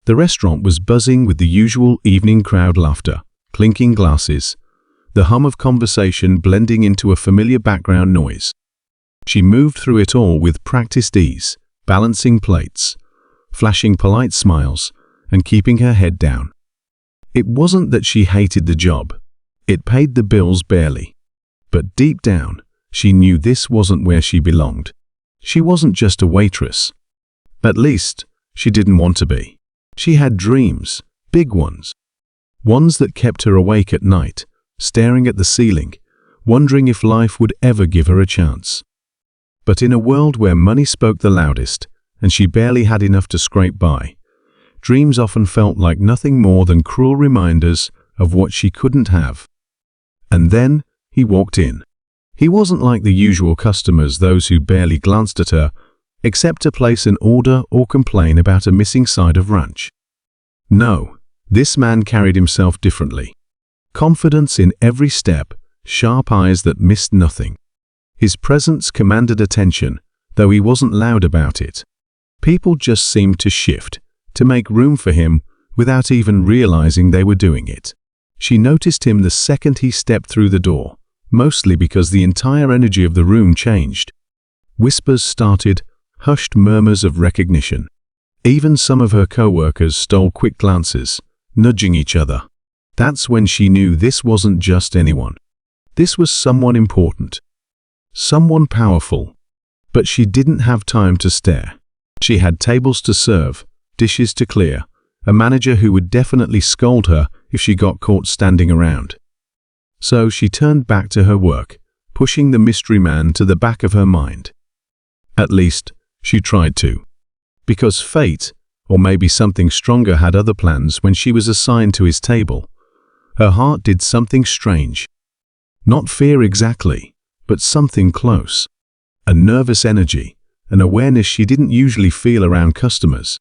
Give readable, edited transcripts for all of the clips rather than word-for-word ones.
The restaurant was buzzing with the usual evening crowd laughter, clinking glasses, the hum of conversation blending into a familiar background noise. She moved through it all with practiced ease, balancing plates, flashing polite smiles, and keeping her head down. It wasn't that she hated the job. It paid the bills barely. But deep down, she knew this wasn't where she belonged. She wasn't just a waitress. At least, she didn't want to be. She had dreams, big ones. Ones that kept her awake at night, staring at the ceiling, wondering if life would ever give her a chance. But in a world where money spoke the loudest, and she barely had enough to scrape by, dreams often felt like nothing more than cruel reminders of what she couldn't have. And then, he walked in. He wasn't like the usual customers, those who barely glanced at her, except to place an order or complain about a missing side of ranch. No, this man carried himself differently. Confidence in every step, sharp eyes that missed nothing. His presence commanded attention, though he wasn't loud about it. People just seemed to shift, to make room for him, without even realizing they were doing it. She noticed him the second he stepped through the door, mostly because the entire energy of the room changed. Whispers started, hushed murmurs of recognition. Even some of her co-workers stole quick glances, nudging each other. That's when she knew this wasn't just anyone. This was someone important. Someone powerful. But she didn't have time to stare. She had tables to serve, dishes to clear, a manager who would definitely scold her if she got caught standing around. So she turned back to her work, pushing the mystery man to the back of her mind. At least, she tried to. Because fate, or maybe something stronger, had other plans when she was assigned to his table. Her heart did something strange. Not fear exactly, but something close. A nervous energy, an awareness she didn't usually feel around customers.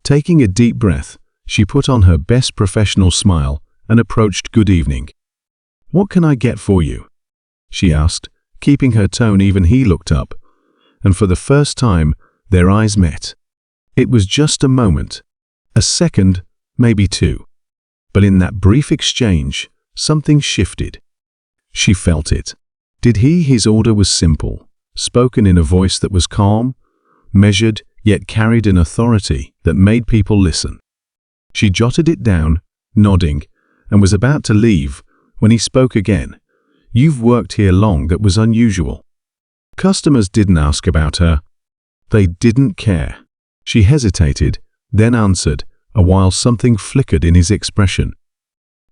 Taking a deep breath, she put on her best professional smile and approached. "Good evening. What can I get for you?" she asked, keeping her tone even. He looked up, and for the first time, their eyes met. It was just a moment, a second, maybe two. But in that brief exchange, something shifted. She felt it. His order was simple, spoken in a voice that was calm, measured, yet carried an authority that made people listen. She jotted it down, nodding, and was about to leave when he spoke again. "You've worked here long." That was unusual. Customers didn't ask about her. They didn't care. She hesitated, then answered, a while something flickered in his expression.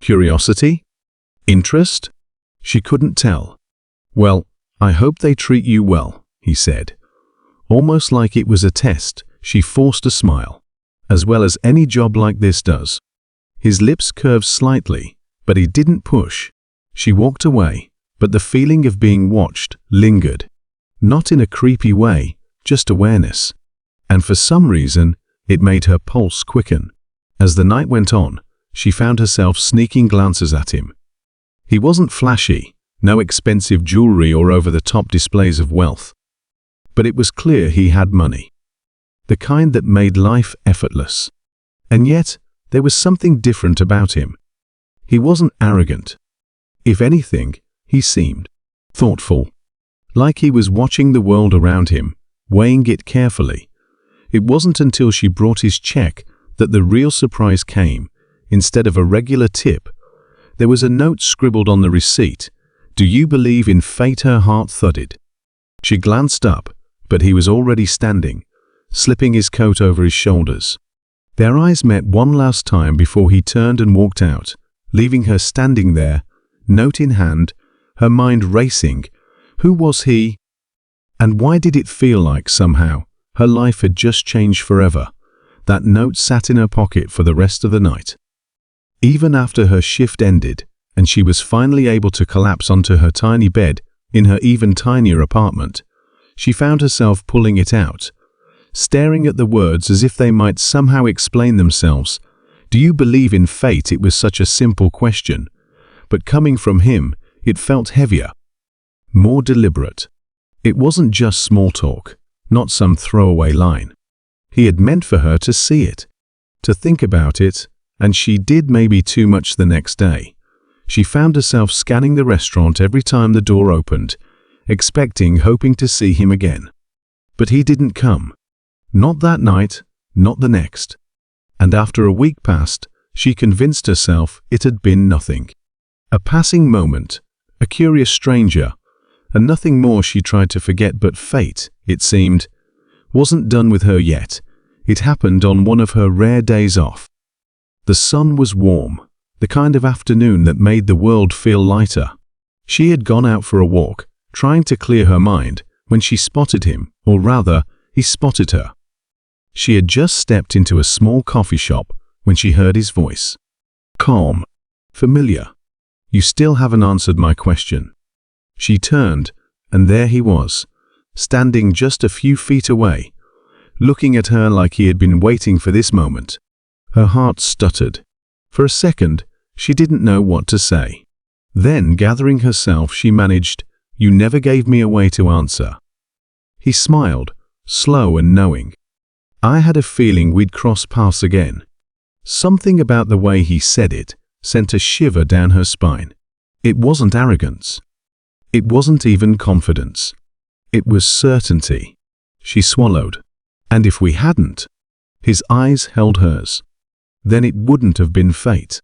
Curiosity? Interest? She couldn't tell. "Well, I hope they treat you well," he said. Almost like it was a test, she forced a smile. "As well as any job like this does." His lips curved slightly, but he didn't push. She walked away, but the feeling of being watched lingered. Not in a creepy way, just awareness. And for some reason, it made her pulse quicken. As the night went on, she found herself sneaking glances at him. He wasn't flashy, no expensive jewelry or over-the-top displays of wealth. But it was clear he had money. The kind that made life effortless. And yet, there was something different about him. He wasn't arrogant. If anything, he seemed thoughtful. Like he was watching the world around him, weighing it carefully. It wasn't until she brought his check that the real surprise came. Instead of a regular tip, there was a note scribbled on the receipt. "Do you believe in fate?" Her heart thudded. She glanced up, but he was already standing, slipping his coat over his shoulders. Their eyes met one last time before he turned and walked out, leaving her standing there, note in hand, her mind racing. Who was he? And why did it feel like somehow her life had just changed forever? That note sat in her pocket for the rest of the night. Even after her shift ended, and she was finally able to collapse onto her tiny bed in her even tinier apartment, she found herself pulling it out, staring at the words as if they might somehow explain themselves. Do you believe in fate? It was such a simple question, but coming from him, it felt heavier, more deliberate. It wasn't just small talk, not some throwaway line. He had meant for her to see it, to think about it, and she did maybe too much the next day. She found herself scanning the restaurant every time the door opened, expecting, hoping to see him again. But he didn't come. Not that night, not the next. And after a week passed, she convinced herself it had been nothing. A passing moment, a curious stranger, and nothing more. She tried to forget, but fate, it seemed, wasn't done with her yet. It happened on one of her rare days off. The sun was warm, the kind of afternoon that made the world feel lighter. She had gone out for a walk, trying to clear her mind, when she spotted him, or rather, he spotted her. She had just stepped into a small coffee shop when she heard his voice. Calm, familiar. You still haven't answered my question. She turned, and there he was, standing just a few feet away, looking at her like he had been waiting for this moment. Her heart stuttered. For a second, she didn't know what to say. Then, gathering herself, she managed, "You never gave me a way to answer." He smiled, slow and knowing. I had a feeling we'd cross paths again. Something about the way he said it sent a shiver down her spine. It wasn't arrogance. It wasn't even confidence. It was certainty. She swallowed. And if we hadn't, his eyes held hers, then it wouldn't have been fate.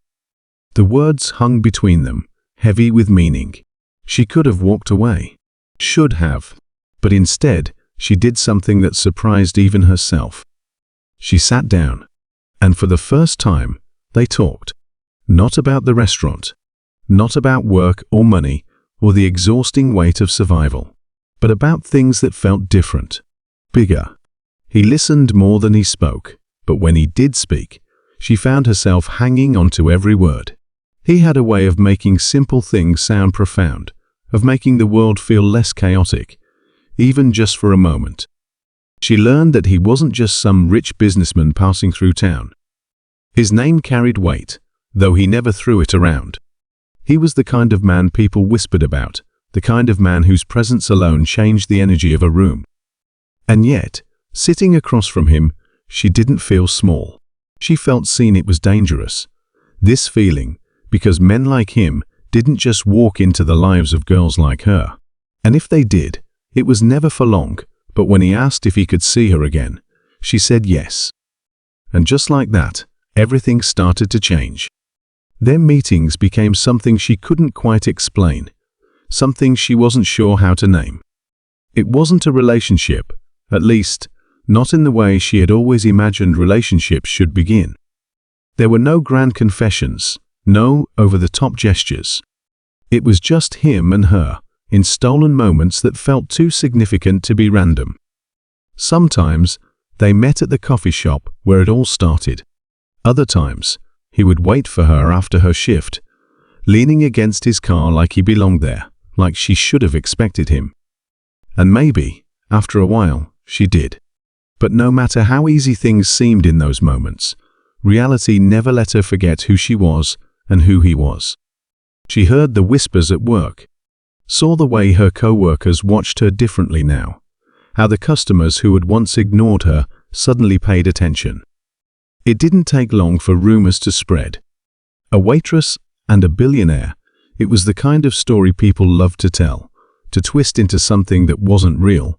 The words hung between them, heavy with meaning. She could have walked away. Should have. But instead, she did something that surprised even herself. She sat down, and for the first time, they talked. Not about the restaurant, not about work or money or the exhausting weight of survival, but about things that felt different, bigger. He listened more than he spoke, but when he did speak, she found herself hanging onto every word. He had a way of making simple things sound profound, of making the world feel less chaotic, even just for a moment. She learned that he wasn't just some rich businessman passing through town. His name carried weight, though he never threw it around. He was the kind of man people whispered about, the kind of man whose presence alone changed the energy of a room. And yet, sitting across from him, she didn't feel small. She felt seen. It was dangerous. This feeling, because men like him didn't just walk into the lives of girls like her. And if they did, it was never for long. But when he asked if he could see her again, she said yes. And just like that, everything started to change. Their meetings became something she couldn't quite explain, something she wasn't sure how to name. It wasn't a relationship, at least, not in the way she had always imagined relationships should begin. There were no grand confessions, no over-the-top gestures. It was just him and her, in stolen moments that felt too significant to be random. Sometimes, they met at the coffee shop where it all started. Other times, he would wait for her after her shift, leaning against his car like he belonged there, like she should have expected him. And maybe, after a while, she did. But no matter how easy things seemed in those moments, reality never let her forget who she was and who he was. She heard the whispers at work, saw the way her co-workers watched her differently now, how the customers who had once ignored her suddenly paid attention. It didn't take long for rumors to spread. A waitress and a billionaire, it was the kind of story people loved to tell, to twist into something that wasn't real.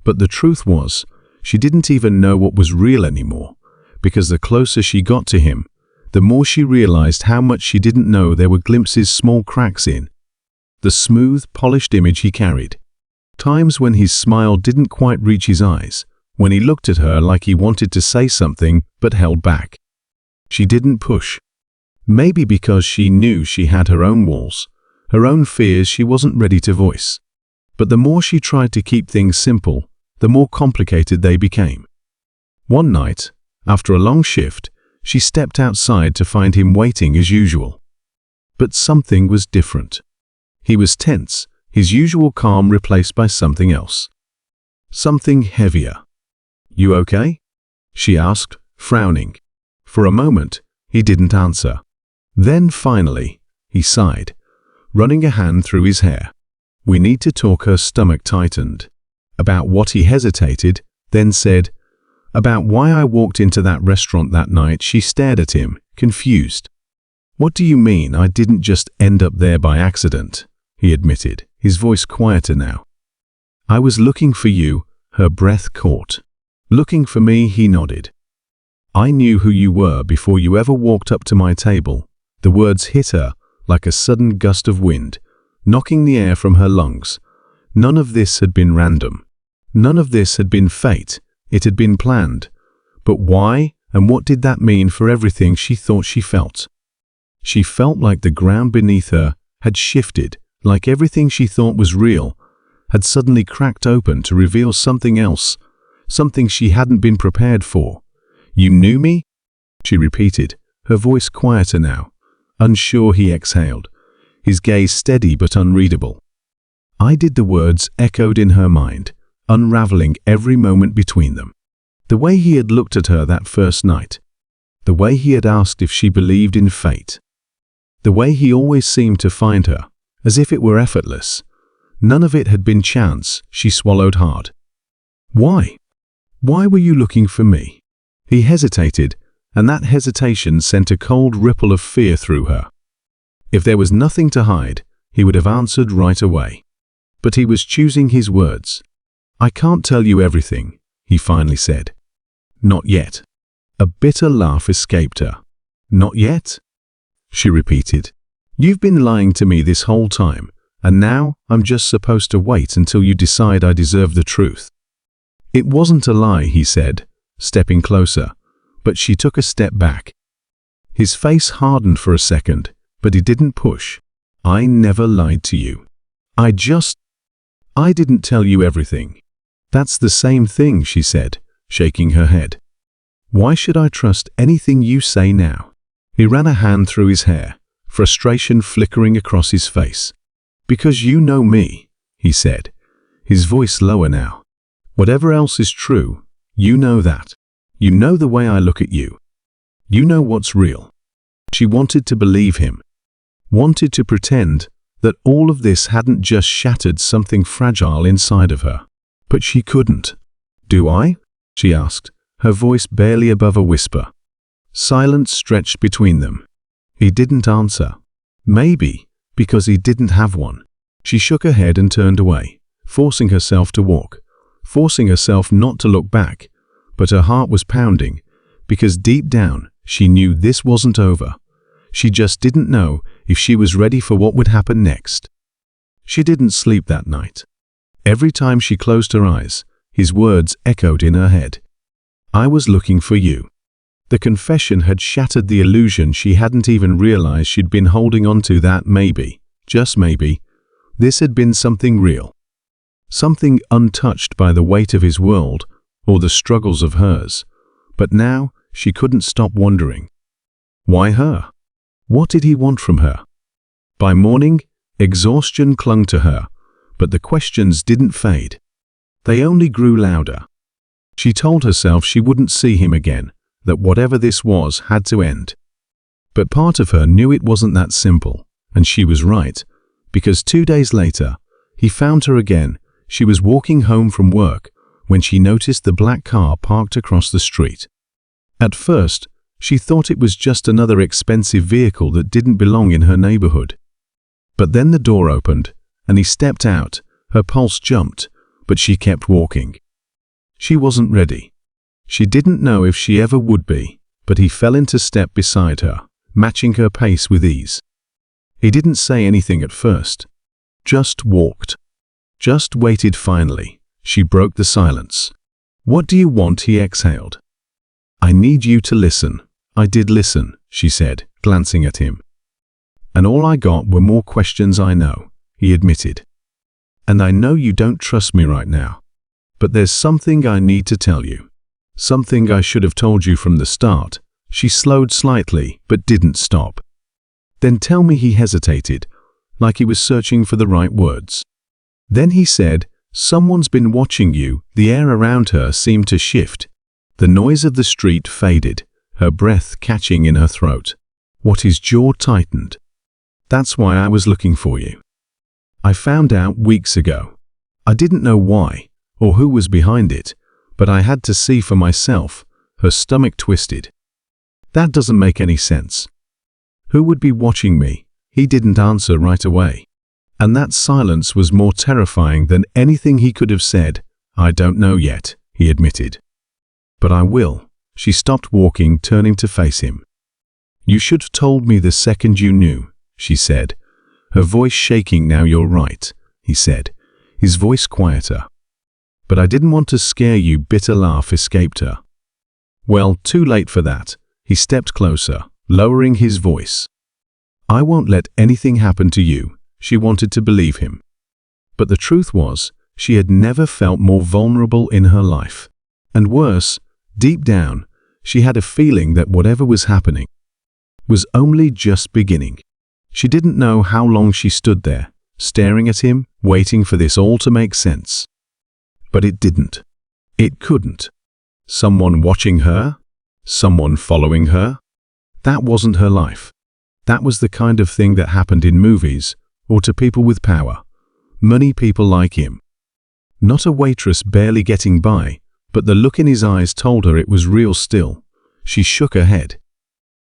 But the truth was, she didn't even know what was real anymore, because the closer she got to him, the more she realized how much she didn't know there were glimpses, small cracks in the smooth, polished image he carried. Times when his smile didn't quite reach his eyes, when he looked at her like he wanted to say something but held back. She didn't push. Maybe because she knew she had her own walls, her own fears she wasn't ready to voice. But the more she tried to keep things simple, the more complicated they became. One night, after a long shift, she stepped outside to find him waiting as usual. But something was different. He was tense, his usual calm replaced by something else. Something heavier. "You okay?" she asked, frowning. For a moment, he didn't answer. Then finally, he sighed, running a hand through his hair. "We need to talk." Her stomach tightened. About what? He hesitated, then said, About why I walked into that restaurant that night. She stared at him, confused. What do you mean I didn't just end up there by accident? He admitted, his voice quieter now. I was looking for you, her breath caught. Looking for me, he nodded. I knew who you were before you ever walked up to my table. The words hit her like a sudden gust of wind, knocking the air from her lungs. None of this had been random. None of this had been fate. It had been planned. But why, and what did that mean for everything she thought she felt? She felt like the ground beneath her had shifted, like everything she thought was real had suddenly cracked open to reveal something else, something she hadn't been prepared for. You knew me? She repeated, her voice quieter now. Unsure, he exhaled, his gaze steady but unreadable. I did. The words echoed in her mind, unraveling every moment between them. The way he had looked at her that first night. The way he had asked if she believed in fate. The way he always seemed to find her, as if it were effortless. None of it had been chance. She swallowed hard. Why? Why were you looking for me? He hesitated, and that hesitation sent a cold ripple of fear through her. If there was nothing to hide, he would have answered right away. But he was choosing his words. I can't tell you everything, he finally said. Not yet. A bitter laugh escaped her. Not yet? She repeated. You've been lying to me this whole time, and now I'm just supposed to wait until you decide I deserve the truth. It wasn't a lie, he said, stepping closer, but she took a step back. His face hardened for a second, but he didn't push. I never lied to you. I didn't tell you everything. That's the same thing, she said, shaking her head. Why should I trust anything you say now? He ran a hand through his hair, frustration flickering across his face. Because you know me, he said, his voice lower now. Whatever else is true, you know that. You know the way I look at you. You know what's real. She wanted to believe him. Wanted to pretend that all of this hadn't just shattered something fragile inside of her. But she couldn't. Do I? She asked, her voice barely above a whisper. Silence stretched between them. He didn't answer. Maybe because he didn't have one. She shook her head and turned away, forcing herself to walk, forcing herself not to look back. But her heart was pounding, because deep down she knew this wasn't over. She just didn't know if she was ready for what would happen next. She didn't sleep that night. Every time she closed her eyes, his words echoed in her head. I was looking for you. The confession had shattered the illusion she hadn't even realized she'd been holding on to, that maybe, just maybe, this had been something real. Something untouched by the weight of his world or the struggles of hers. But now she couldn't stop wondering. Why her? What did he want from her? By morning, exhaustion clung to her, but the questions didn't fade. They only grew louder. She told herself she wouldn't see him again, that whatever this was had to end. But part of her knew it wasn't that simple, and she was right, because 2 days later, he found her again. She was walking home from work when she noticed the black car parked across the street. At first, she thought it was just another expensive vehicle that didn't belong in her neighborhood. But then the door opened, and he stepped out. Her pulse jumped, but she kept walking. She wasn't ready. She didn't know if she ever would be, but he fell into step beside her, matching her pace with ease. He didn't say anything at first. Just walked. Just waited. Finally, she broke the silence. What do you want? He exhaled. I need you to listen. I did listen, she said, glancing at him. And all I got were more questions. I know, he admitted. And I know you don't trust me right now. But there's something I need to tell you. Something I should have told you from the start. She slowed slightly, but didn't stop. Then tell me. He hesitated, like he was searching for the right words. Then he said, someone's been watching you. The air around her seemed to shift. The noise of the street faded, her breath catching in her throat. What? His jaw tightened. That's why I was looking for you. I found out weeks ago. I didn't know why, or who was behind it, But I had to see for myself. Her stomach twisted. That doesn't make any sense. Who would be watching me? He didn't answer right away. And that silence was more terrifying than anything he could have said. I don't know yet, he admitted. But I will. She stopped walking, turning to face him. You should have told me the second you knew, she said, her voice shaking. Now you're right, he said, his voice quieter. But I didn't want to scare you. Bitter laugh escaped her. Well, too late for that. He stepped closer, lowering his voice. I won't let anything happen to you. She wanted to believe him. But the truth was, she had never felt more vulnerable in her life. And worse, deep down, she had a feeling that whatever was happening was only just beginning. She didn't know how long she stood there, staring at him, waiting for this all to make sense. But it didn't. It couldn't. Someone watching her? Someone following her? That wasn't her life. That was the kind of thing that happened in movies, or to people with power. Money people like him. Not a waitress barely getting by, but the look in his eyes told her it was real still. She shook her head.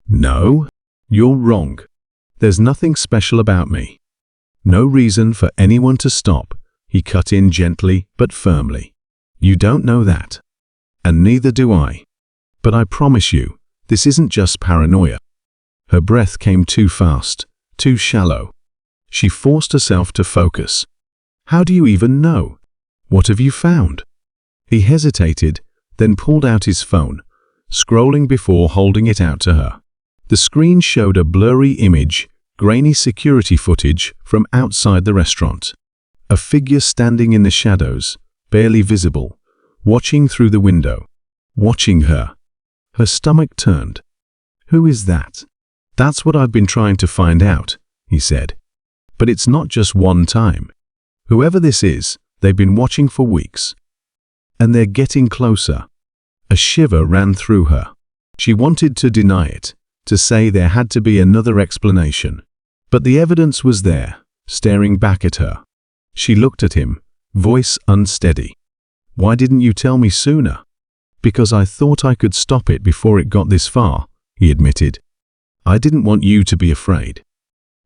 No, you're wrong. There's nothing special about me. No reason for anyone to stop, he cut in gently but firmly. You don't know that. And neither do I. But I promise you, this isn't just paranoia. Her breath came too fast, too shallow. She forced herself to focus. How do you even know? What have you found? He hesitated, then pulled out his phone, scrolling before holding it out to her. The screen showed a blurry image, grainy security footage from outside the restaurant. A figure standing in the shadows, barely visible, watching through the window. Watching her. Her stomach turned. Who is that? That's what I've been trying to find out, he said. But it's not just one time. Whoever this is, they've been watching for weeks. And they're getting closer. A shiver ran through her. She wanted to deny it, to say there had to be another explanation. But the evidence was there, staring back at her. She looked at him, voice unsteady. Why didn't you tell me sooner? Because I thought I could stop it before it got this far, he admitted. I didn't want you to be afraid.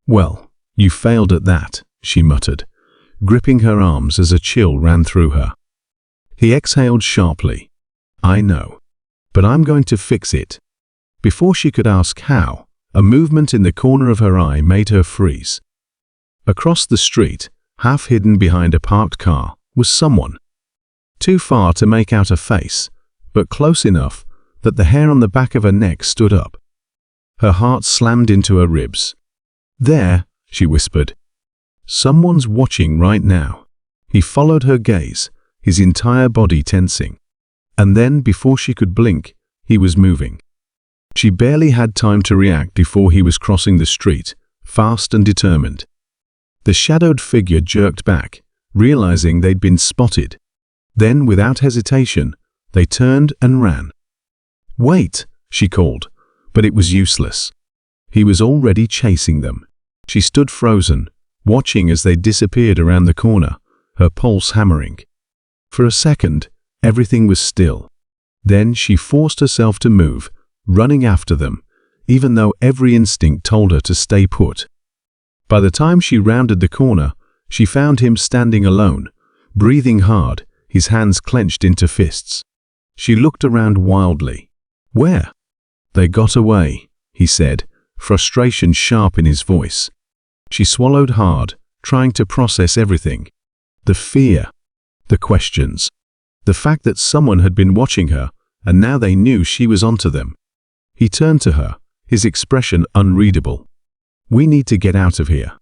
Well, you failed at that, she muttered, gripping her arms as a chill ran through her. He exhaled sharply. I know. But I'm going to fix it. Before she could ask how, a movement in the corner of her eye made her freeze. Across the street, half hidden behind a parked car, was someone. Too far to make out a face, but close enough that the hair on the back of her neck stood up. Her heart slammed into her ribs. There, she whispered. Someone's watching right now. He followed her gaze, his entire body tensing. And then, before she could blink, he was moving. She barely had time to react before he was crossing the street, fast and determined. The shadowed figure jerked back, realizing they'd been spotted. Then, without hesitation, they turned and ran. Wait, she called, but it was useless. He was already chasing them. She stood frozen, watching as they disappeared around the corner, her pulse hammering. For a second, everything was still. Then she forced herself to move, running after them, even though every instinct told her to stay put. By the time she rounded the corner, she found him standing alone, breathing hard, his hands clenched into fists. She looked around wildly. Where? They got away, he said, frustration sharp in his voice. She swallowed hard, trying to process everything. The fear, the questions, the fact that someone had been watching her, and now they knew she was onto them. He turned to her, his expression unreadable. We need to get out of here.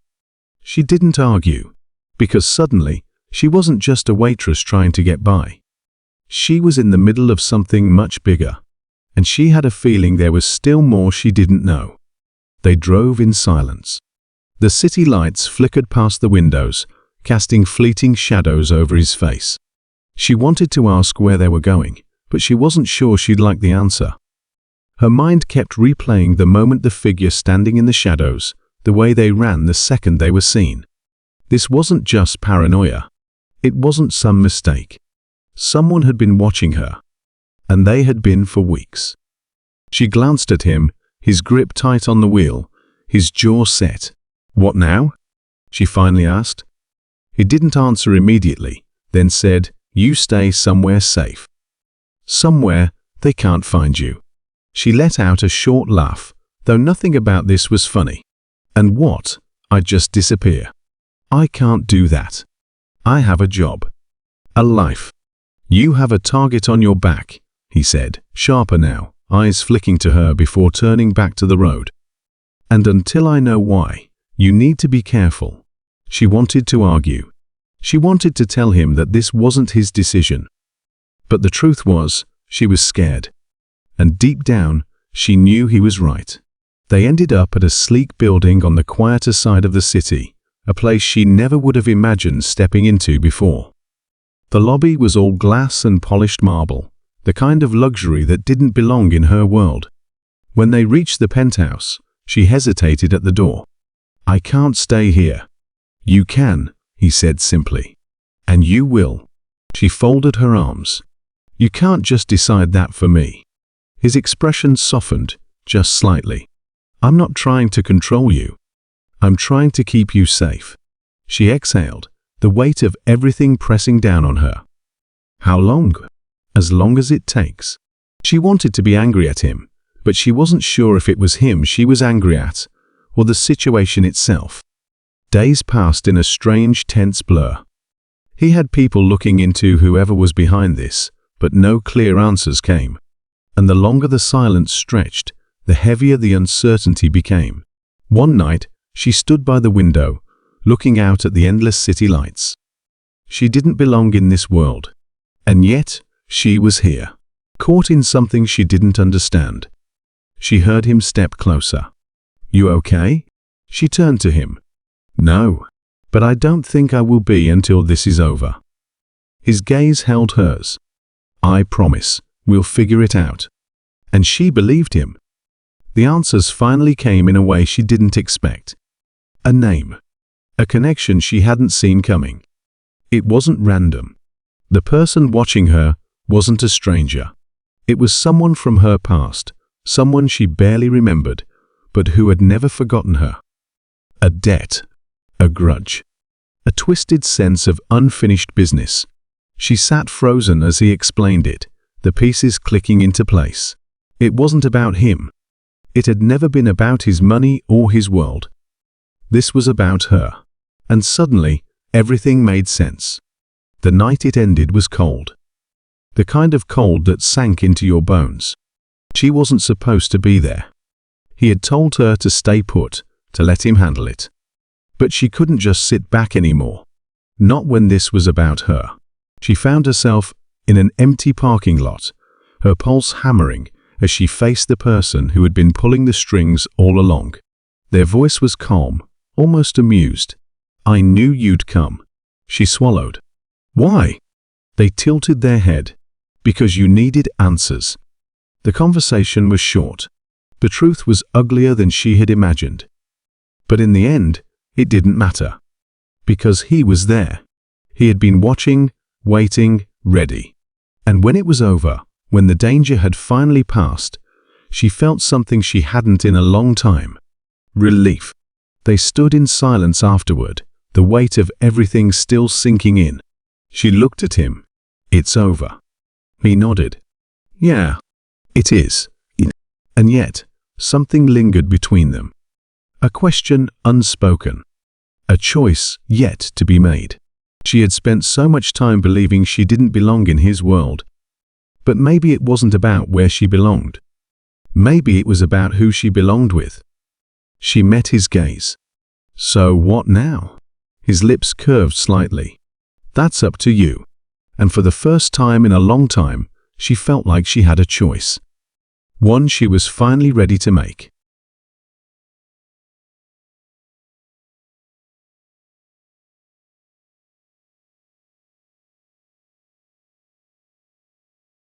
She didn't argue, because suddenly, she wasn't just a waitress trying to get by. She was in the middle of something much bigger, and she had a feeling there was still more she didn't know. They drove in silence. The city lights flickered past the windows, casting fleeting shadows over his face. She wanted to ask where they were going, but she wasn't sure she'd like the answer. Her mind kept replaying the moment the figure standing in the shadows, the way they ran the second they were seen. This wasn't just paranoia. It wasn't some mistake. Someone had been watching her, and they had been for weeks. She glanced at him, his grip tight on the wheel, his jaw set. "What now?" she finally asked. He didn't answer immediately, then said, "You stay somewhere safe. Somewhere they can't find you." She let out a short laugh, though nothing about this was funny. "And what? I'd just disappear. I can't do that. I have a job. A life. You have a target on your back," he said, sharper now, eyes flicking to her before turning back to the road. "And until I know why, you need to be careful." She wanted to argue. She wanted to tell him that this wasn't his decision. But the truth was, she was scared. And deep down, she knew he was right. They ended up at a sleek building on the quieter side of the city, a place she never would have imagined stepping into before. The lobby was all glass and polished marble, the kind of luxury that didn't belong in her world. When they reached the penthouse, she hesitated at the door. "I can't stay here." "You can," he said simply. "And you will." She folded her arms. "You can't just decide that for me." His expression softened, just slightly. "I'm not trying to control you. I'm trying to keep you safe." She exhaled, the weight of everything pressing down on her. "How long?" "As long as it takes." She wanted to be angry at him, but she wasn't sure if it was him she was angry at, or the situation itself. Days passed in a strange, tense blur. He had people looking into whoever was behind this, but no clear answers came. And the longer the silence stretched, the heavier the uncertainty became. One night, she stood by the window, looking out at the endless city lights. She didn't belong in this world. And yet, she was here, caught in something she didn't understand. She heard him step closer. "You okay?" She turned to him. "No, but I don't think I will be until this is over." His gaze held hers. "I promise, we'll figure it out." And she believed him. The answers finally came in a way she didn't expect. A name. A connection she hadn't seen coming. It wasn't random. The person watching her wasn't a stranger. It was someone from her past, someone she barely remembered, but who had never forgotten her. A debt. A grudge. A twisted sense of unfinished business. She sat frozen as he explained it, the pieces clicking into place. It wasn't about him. It had never been about his money or his world. This was about her. And suddenly, everything made sense. The night it ended was cold. The kind of cold that sank into your bones. She wasn't supposed to be there. He had told her to stay put, to let him handle it. But she couldn't just sit back anymore. Not when this was about her. She found herself in an empty parking lot, her pulse hammering as she faced the person who had been pulling the strings all along. Their voice was calm, almost amused. "I knew you'd come." She swallowed. "Why?" They tilted their head. "Because you needed answers." The conversation was short. The truth was uglier than she had imagined. But in the end, it didn't matter. Because he was there. He had been watching, waiting, ready. And when it was over, when the danger had finally passed, she felt something she hadn't in a long time. Relief. They stood in silence afterward, the weight of everything still sinking in. She looked at him. "It's over." He nodded. "Yeah, it is." And yet, something lingered between them. A question unspoken. A choice yet to be made. She had spent so much time believing she didn't belong in his world. But maybe it wasn't about where she belonged. Maybe it was about who she belonged with. She met his gaze. "So what now?" His lips curved slightly. "That's up to you." And for the first time in a long time, she felt like she had a choice. One she was finally ready to make.